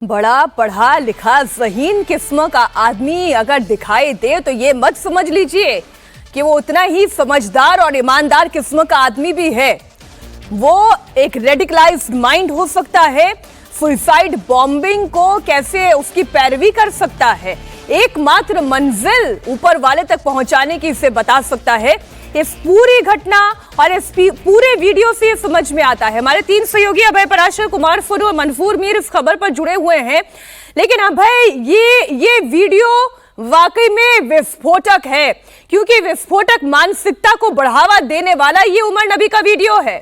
बड़ा पढ़ा लिखा ज़हीन किस्म का आदमी अगर दिखाई दे तो ये मत समझ लीजिए कि वो उतना ही समझदार और ईमानदार किस्म का आदमी भी है। वो एक रेडिकलाइज्ड माइंड हो सकता है, सुसाइड बॉम्बिंग को कैसे उसकी पैरवी कर सकता है, एकमात्र मंजिल ऊपर वाले तक पहुंचाने की इसे बता सकता है। इस पूरी घटना और इस पूरे वीडियो से ये समझ में आता है। हमारे 3 सहयोगी अभय पराशर, कुमार फुनु और मनफूर मीर इस खबर पर जुड़े हुए हैं। लेकिन अभय, ये वीडियो वाकई में विस्फोटक है, क्योंकि विस्फोटक मानसिकता को बढ़ावा देने वाला ये उमर नबी का वीडियो है।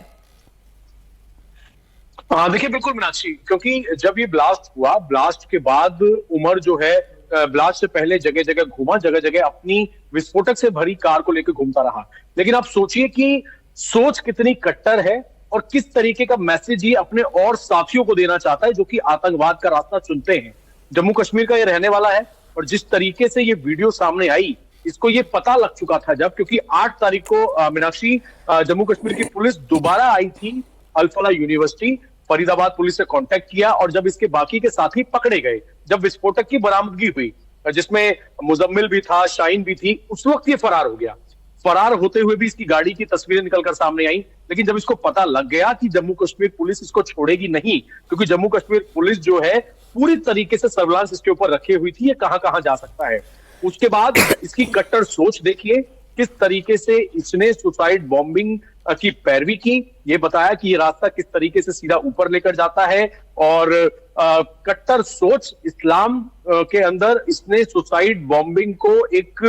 देखिए, बिल्कुल मीनाक्षी, क्योंकि जब ये ब्लास्ट हुआ, ब्लास्ट के बाद उमर जो है ब्लास्ट से पहले जगह जगह घूमा, जगह जगह अपनी विस्फोटक से भरी कार को लेकर घूमता रहा। लेकिन आप सोचिए कि सोच कितनी कट्टर है और किस तरीके का मैसेज ये अपने और साथियों को देना चाहता है जो कि आतंकवाद का रास्ता चुनते हैं। जम्मू कश्मीर का ये रहने वाला है और जिस तरीके से ये वीडियो सामने आई, इसको ये पता लग चुका था जब, क्योंकि 8 तारीख को मीनाक्षी जम्मू कश्मीर की पुलिस दोबारा आई थी अल-फलाह यूनिवर्सिटी। फरीदाबाद पुलिस से कांटेक्ट किया और जब इसके बाकी के साथी पकड़े गए, जब विस्फोटक की बरामदगी हुई जिसमें मुजम्मिल भी था, शाहीन भी थी, उस वक्त ये फरार हो गया। फरार होते हुए भी इसकी गाड़ी की तस्वीरें निकलकर सामने आई। लेकिन जब इसको पता लग गया कि जम्मू कश्मीर पुलिस इसको छोड़ेगी नहीं, क्योंकि जम्मू कश्मीर पुलिस जो है पूरी तरीके से सर्विलांस इसके ऊपर रखे हुई थी, ये कहां कहां जा सकता है। उसके बाद इसकी कट्टर सोच देखिए, किस तरीके से इसने सुसाइड बॉम्बिंग की पैरवी की। ये बताया कि ये रास्ता किस तरीके से सीधा ऊपर लेकर जाता है और कट्टर सोच इस्लाम के अंदर इसने सुसाइड बॉम्बिंग को एक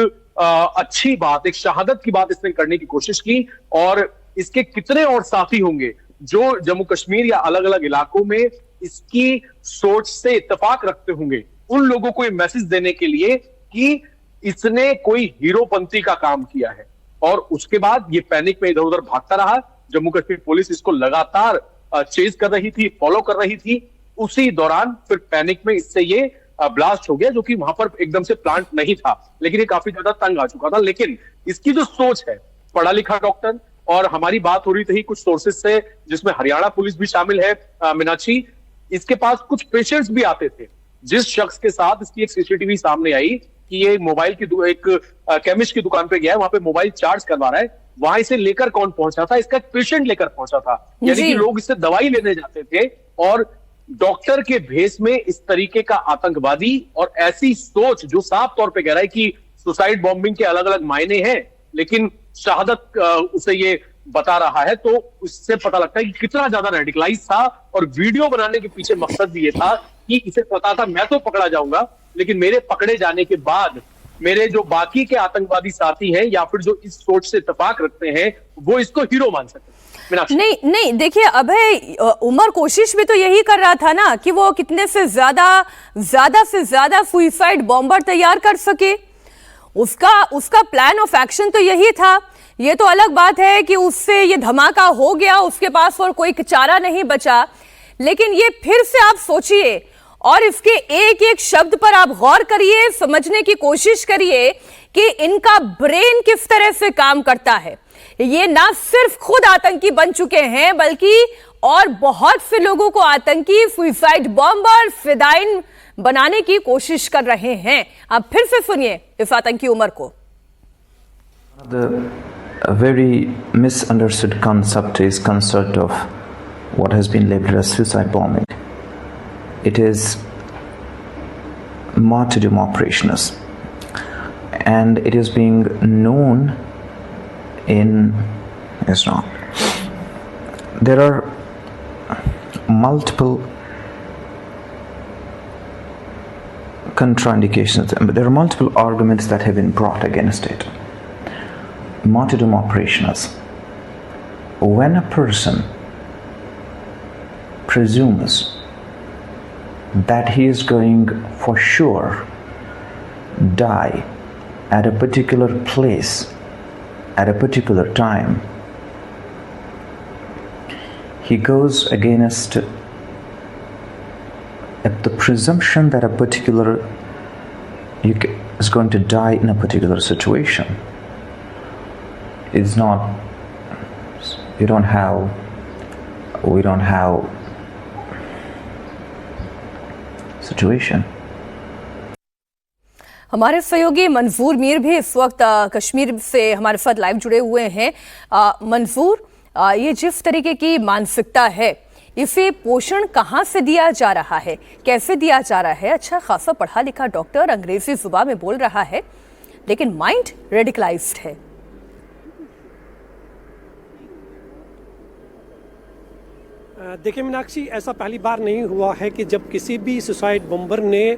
अच्छी बात, एक शहादत की बात इसने करने की कोशिश की। और इसके कितने और साथी होंगे जो जम्मू कश्मीर या अलग अलग इलाकों में इसकी सोच से इत्तेफाक रखते होंगे, उन लोगों को ये मैसेज देने के लिए कि इसने कोई हीरोपंती का काम किया है। और उसके बाद ये पैनिक में इधर उधर भागता रहा। जम्मू कश्मीर पुलिस इसको लगातार चेज कर रही थी, फॉलो कर रही थी। उसी दौरान फिर पैनिक में इससे ये ब्लास्ट हो गया, जो कि वहां पर एकदम से प्लांट नहीं था, लेकिन ये काफी ज्यादा तंग आ चुका था। लेकिन इसकी जो सोच है, पढ़ा लिखा डॉक्टर, और हमारी बात हो रही थी कुछ सोर्सेज से जिसमें हरियाणा पुलिस भी शामिल है मीनाक्षी, इसके पास कुछ पेशेंट्स भी आते थे। जिस शख्स के साथ इसकी एक सीसीटीवी सामने आई कि ये मोबाइल की एक केमिस्ट की दुकान पे गया है, वहां पे मोबाइल चार्ज करवा रहा है, वहां इसे लेकर कौन पहुंचा था? इसका एक पेशेंट लेकर पहुंचा था। यानी कि लोग इससे दवाई लेने जाते थे और डॉक्टर के भेष में इस तरीके का आतंकवादी और ऐसी सोच जो साफ तौर पे कह रहा है कि सुसाइड बॉम्बिंग के अलग अलग मायने हैं, लेकिन शहादत उसे ये बता रहा है। तो उससे पता लगता है कि कितना ज्यादा रेडिकलाइज था। और वीडियो बनाने के पीछे मकसद भी ये था कि इसे पता था मैं तो पकड़ा जाऊंगा, लेकिन मेरे पकड़े जाने के बाद मेरे जो बाकी के आतंकवादी साथी हैं या फिर जो इस सोच से इत्तेफाक रखते हैं, वो इसको हीरो मान सकते हैं। नहीं, देखिए अभय, उमर कोशिश भी तो यही कर रहा था ना कि वो कितने से ज्यादा सुसाइड बॉम्बर तैयार कर सके। उसका प्लान ऑफ एक्शन तो यही था। ये तो अलग बात है कि उससे ये धमाका हो गया, उसके पास और कोई चारा नहीं बचा। लेकिन ये फिर से आप सोचिए और इसके एक एक शब्द पर आप गौर करिए, समझने की कोशिश करिए कि इनका ब्रेन किस तरह से काम करता है। ये ना सिर्फ खुद आतंकी बन चुके हैं, बल्कि और बहुत से लोगों को आतंकी, सुसाइड बॉम्बर, फिदाइन बनाने की कोशिश कर रहे हैं। आप फिर से सुनिए इस आतंकी उमर को। A very misunderstood concept is concept of what has been labeled as suicide bombing. It is martyrdom operations, and it is being known in Islam. There are multiple contraindications, but there are multiple arguments that have been brought against it. Martyrdom operations. When a person presumes that he is going for sure die at a particular place at a particular time, he goes against the presumption that a particular is going to die in a particular situation. It's not, we don't have situation. हमारे सहयोगी मंजूर मीर भी इस वक्त कश्मीर से हमारे साथ live जुड़े हुए हैं। मंजूर, ये जिस तरीके की मानसिकता है, इसे पोषण कहाँ से दिया जा रहा है, कैसे दिया जा रहा है? अच्छा खासा पढ़ा लिखा डॉक्टर अंग्रेजी जुबान में बोल रहा है, लेकिन माइंड रेडिकलाइज्ड है। देखिए मीनाक्षी, ऐसा पहली बार नहीं हुआ है कि जब किसी भी सुसाइड बम्बर ने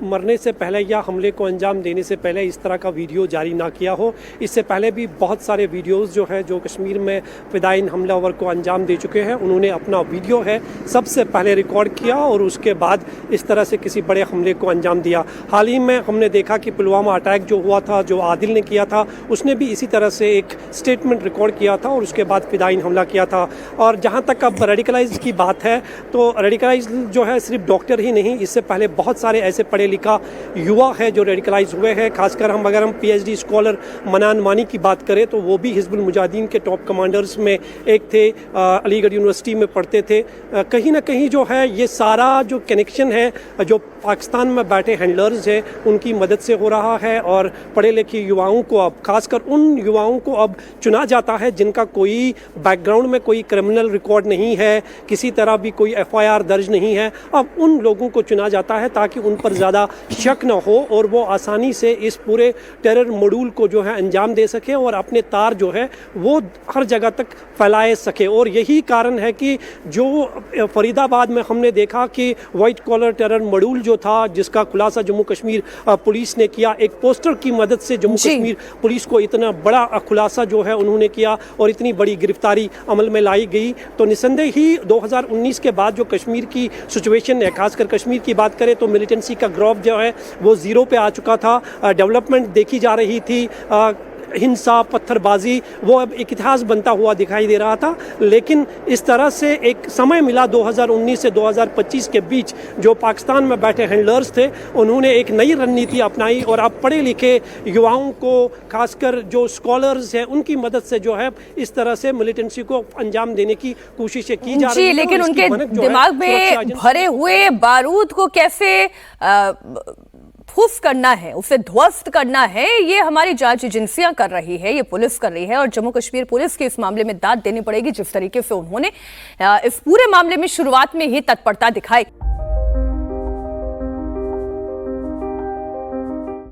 मरने से पहले या हमले को अंजाम देने से पहले इस तरह का वीडियो जारी ना किया हो। इससे पहले भी बहुत सारे वीडियोस जो है जो कश्मीर में फिदायीन हमलावर को अंजाम दे चुके हैं, उन्होंने अपना वीडियो है सबसे पहले रिकॉर्ड किया और उसके बाद इस तरह से किसी बड़े हमले को अंजाम दिया। हाल ही में हमने देखा कि पुलवामा अटैक जो हुआ था, जो आदिल ने किया था, उसने भी इसी तरह से एक स्टेटमेंट रिकॉर्ड किया था और उसके बाद फिदायीन हमला किया था। और जहाँ तक अब रेडिकलाइज की बात है, तो रेडिकलाइज जो है सिर्फ डॉक्टर ही नहीं, इससे पहले बहुत सारे ऐसे पढ़े लिखा युवा है जो रेडिकलाइज हुए हैं। खासकर अगर हम पीएचडी स्कॉलर मनान मानी की बात करें तो वो भी हिजबुल मुजाहिदीन के टॉप कमांडर्स में एक थे, अलीगढ़ यूनिवर्सिटी में पढ़ते थे। कहीं ना कहीं जो है ये सारा जो कनेक्शन है जो पाकिस्तान में बैठे हैंडलर्स हैं उनकी मदद से हो रहा है। और पढ़े लिखे युवाओं को अब, खासकर उन युवाओं को अब चुना जाता है जिनका कोई बैकग्राउंड में कोई क्रिमिनल रिकॉर्ड नहीं है, किसी तरह भी कोई एफआईआर दर्ज नहीं है। अब उन लोगों को चुना जाता है ताकि उन पर ज़्यादा शक न हो और वो आसानी से इस पूरे टेरर मॉड्यूल को जो है अंजाम दे सके और अपने तार जो है वो हर जगह तक फैलाए सके। और यही कारण है कि जो फरीदाबाद में हमने देखा कि वाइट कॉलर टेरर मॉड्यूल जो था, जिसका खुलासा जम्मू कश्मीर पुलिस ने किया, एक पोस्टर की मदद से जम्मू कश्मीर पुलिस को इतना बड़ा खुलासा जो है उन्होंने किया और इतनी बड़ी गिरफ्तारी अमल में लाई गई। तो निसंदेह ही 2019 के बाद जो कश्मीर की सिचुएशन है, खासकर कश्मीर की बात करें तो मिलिटेंसी का ग्रोथ जो है वो जीरो पे आ चुका था। डेवलपमेंट देखी जा रही थी, हिंसा, पत्थरबाजी, वो अब एक इतिहास बनता हुआ दिखाई दे रहा था। लेकिन इस तरह से एक समय मिला 2019 से 2025 के बीच, जो पाकिस्तान में बैठे हैंडलर्स थे उन्होंने एक नई रणनीति अपनाई और अब पढ़े लिखे युवाओं को, खासकर जो स्कॉलर्स हैं, उनकी मदद से जो है इस तरह से मिलिटेंसी को अंजाम देने की कोशिशें की जा रही है। लेकिन उनके दिमाग में भरे हुए बारूद को कैसे फूस करना है, उसे ध्वस्त करना है, ये हमारी जांच एजेंसियां कर रही है, ये पुलिस कर रही है। और जम्मू कश्मीर पुलिस के इस मामले में दाद देनी पड़ेगी, जिस तरीके से उन्होंने इस पूरे मामले में शुरुआत में ही तत्परता दिखाई।